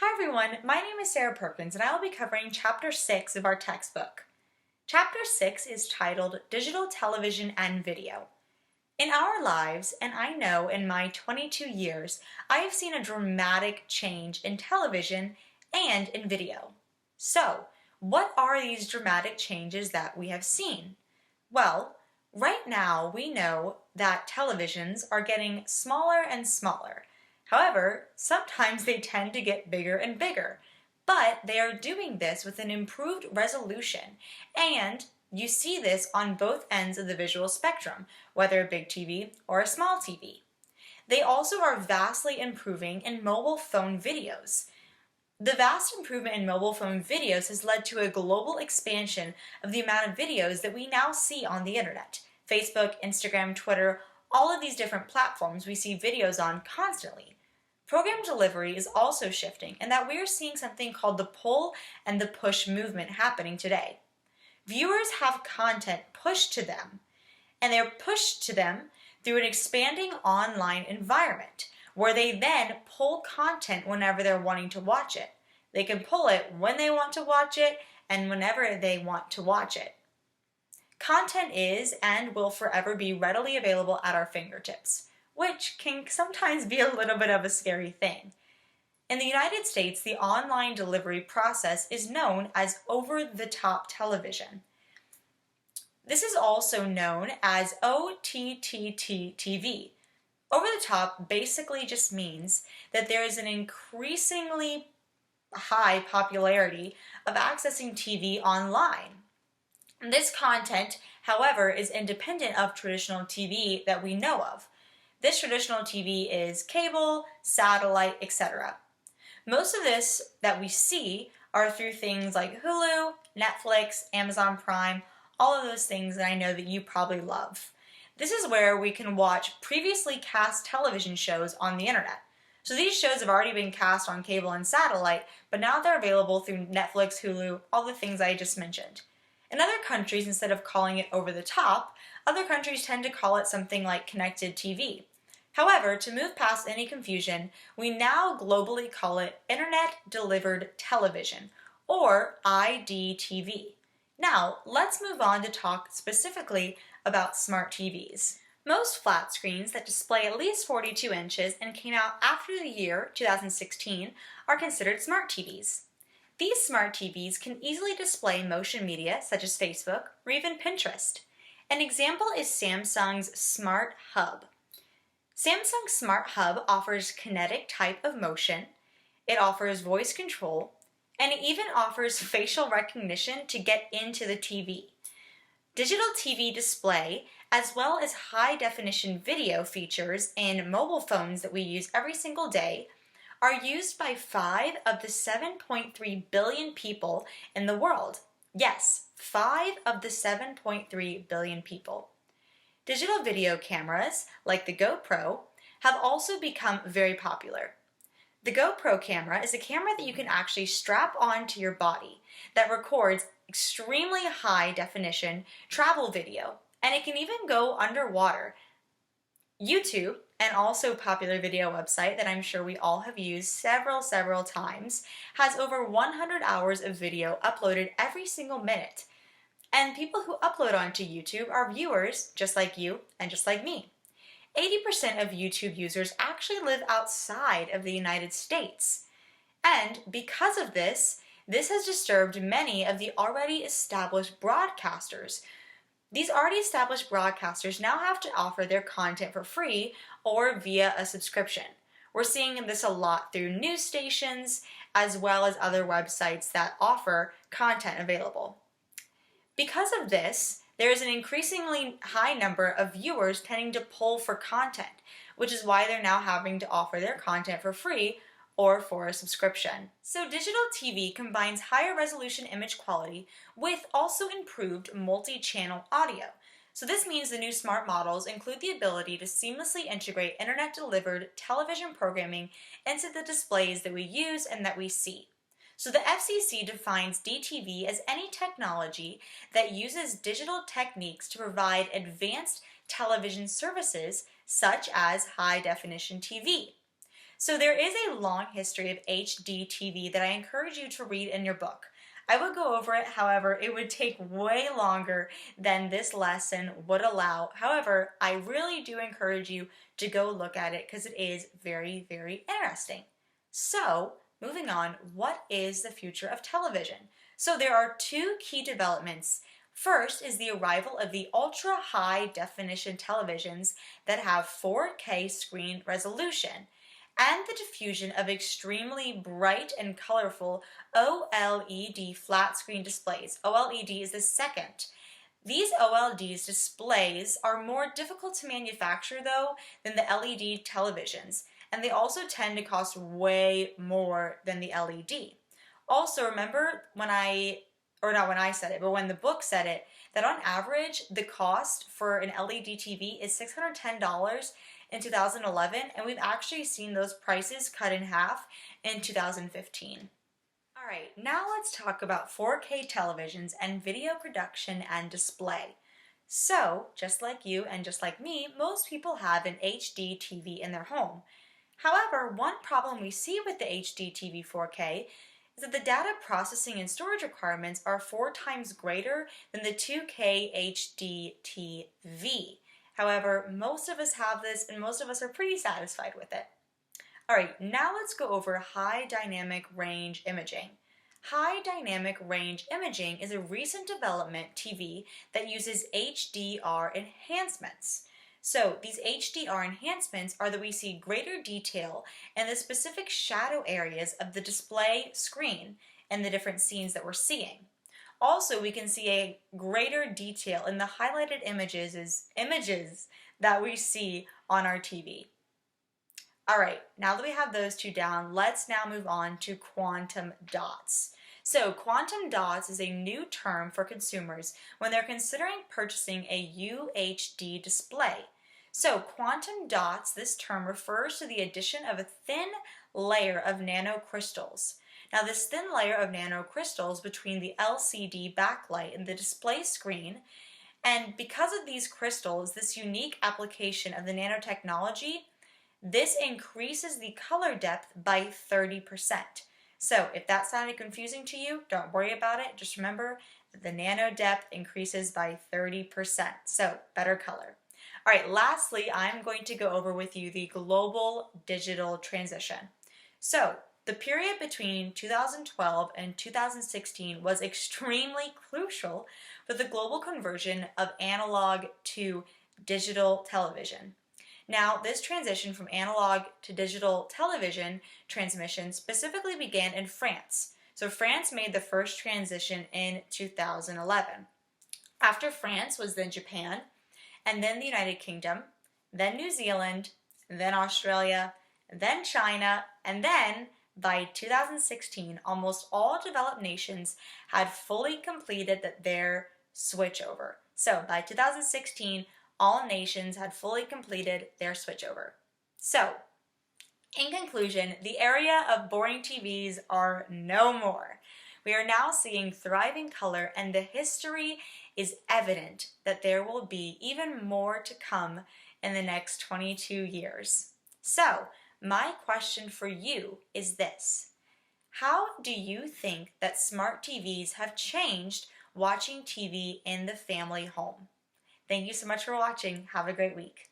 Hi everyone, my name is Sarah Perkins and I will be covering Chapter 6 of our textbook. Chapter 6 is titled Digital Television and Video. In our lives, and I know in my 22 years, I have seen a dramatic change in television and in video. So, what are these dramatic changes that we have seen? Well, right now we know that televisions are getting smaller and smaller. However, sometimes they tend to get bigger and bigger, but they are doing this with an improved resolution, and you see this on both ends of the visual spectrum, whether a big TV or a small TV. They also are vastly improving in mobile phone videos. The vast improvement in mobile phone videos has led to a global expansion of the amount of videos that we now see on the internet. Facebook, Instagram, Twitter, all of these different platforms we see videos on constantly. Program delivery is also shifting in that we are seeing something called the pull and the push movement happening today. Viewers have content pushed to them, and they're pushed to them through an expanding online environment where they then pull content whenever they're wanting to watch it. They can pull it when they want to watch it and whenever they want to watch it. Content is and will forever be readily available at our fingertips, which can sometimes be a little bit of a scary thing. In the United States, the online delivery process is known as over-the-top television. This is also known as OTT-TV. Over the top basically just means that there is an increasingly high popularity of accessing TV online. This content, however, is independent of traditional TV that we know of. This traditional TV is cable, satellite, etc. Most of this that we see are through things like Hulu, Netflix, Amazon Prime, all of those things that I know that you probably love. This is where we can watch previously cast television shows on the internet. So these shows have already been cast on cable and satellite, but now they're available through Netflix, Hulu, all the things I just mentioned. In other countries, instead of calling it over the top, other countries tend to call it something like connected TV. However, to move past any confusion, we now globally call it Internet Delivered Television, or IDTV. Now, let's move on to talk specifically about smart TVs. Most flat screens that display at least 42 inches and came out after the year 2016 are considered smart TVs. These smart TVs can easily display motion media such as Facebook or even Pinterest. An example is Samsung's Smart Hub. Samsung Smart Hub offers kinetic type of motion, it offers voice control, and it even offers facial recognition to get into the TV. Digital TV display, as well as high-definition video features in mobile phones that we use every single day, are used by 5 of the 7.3 billion people in the world. Yes, 5 of the 7.3 billion people. Digital video cameras, like the GoPro, have also become very popular. The GoPro camera is a camera that you can actually strap onto your body that records extremely high definition travel video, and it can even go underwater. YouTube, an also popular video website that I'm sure we all have used several times, has over 100 hours of video uploaded every single minute. And people who upload onto YouTube are viewers just like you and just like me. 80% of YouTube users actually live outside of the United States. And because of this, this has disturbed many of the already established broadcasters. These already established broadcasters now have to offer their content for free or via a subscription. We're seeing this a lot through news stations as well as other websites that offer content available. Because of this, there is an increasingly high number of viewers tending to pull for content, which is why they're now having to offer their content for free or for a subscription. So digital TV combines higher resolution image quality with also improved multi-channel audio. So this means the new smart models include the ability to seamlessly integrate internet-delivered television programming into the displays that we use and that we see. So the FCC defines DTV as any technology that uses digital techniques to provide advanced television services such as high-definition TV. So there is a long history of HD TV that I encourage you to read in your book. I would go over it, however, it would take way longer than this lesson would allow. However, I really do encourage you to go look at it because it is very, very interesting. So, moving on, what is the future of television? So there are two key developments. First is the arrival of the ultra high definition televisions that have 4K screen resolution and the diffusion of extremely bright and colorful OLED flat screen displays. OLED is the second. These OLED displays are more difficult to manufacture though than the LED televisions, and they also tend to cost way more than the LED. Also, remember when not when I said it, but when the book said it, that on average, the cost for an LED TV is $610 in 2011, and we've actually seen those prices cut in half in 2015. All right, now let's talk about 4K televisions and video production and display. So, just like you and just like me, most people have an HD TV in their home. However, one problem we see with the HD TV 4K is that the data processing and storage requirements are 4 times greater than the 2K HD TV. However, most of us have this and most of us are pretty satisfied with it. All right, now let's go over high dynamic range imaging. High dynamic range imaging is a recent development TV that uses HDR enhancements. So these HDR enhancements are that we see greater detail in the specific shadow areas of the display screen and the different scenes that we're seeing. Also, we can see a greater detail in the highlighted images that we see on our TV. All right, now that we have those two down, let's now move on to quantum dots. So quantum dots is a new term for consumers when they're considering purchasing a UHD display. So quantum dots, this term refers to the addition of a thin layer of nanocrystals. Now this thin layer of nanocrystals between the LCD backlight and the display screen, and because of these crystals, this unique application of the nanotechnology, this increases the color depth by 30%. So if that sounded confusing to you, don't worry about it. Just remember that the nano depth increases by 30%, so better color. All right, lastly, I'm going to go over with you the global digital transition. So the period between 2012 and 2016 was extremely crucial for the global conversion of analog to digital television. Now, this transition from analog to digital television transmission specifically began in France. So France made the first transition in 2011. After France was then Japan, and then the United Kingdom, then New Zealand, then Australia, then China, and then by 2016, almost all developed nations had fully completed their switchover. So by 2016, all nations had fully completed their switchover. So, in conclusion, the era of boring TVs are no more. We are now seeing thriving color, and the history is evident that there will be even more to come in the next 22 years. So, my question for you is this: how do you think that smart TVs have changed watching TV in the family home? Thank you so much for watching. Have a great week.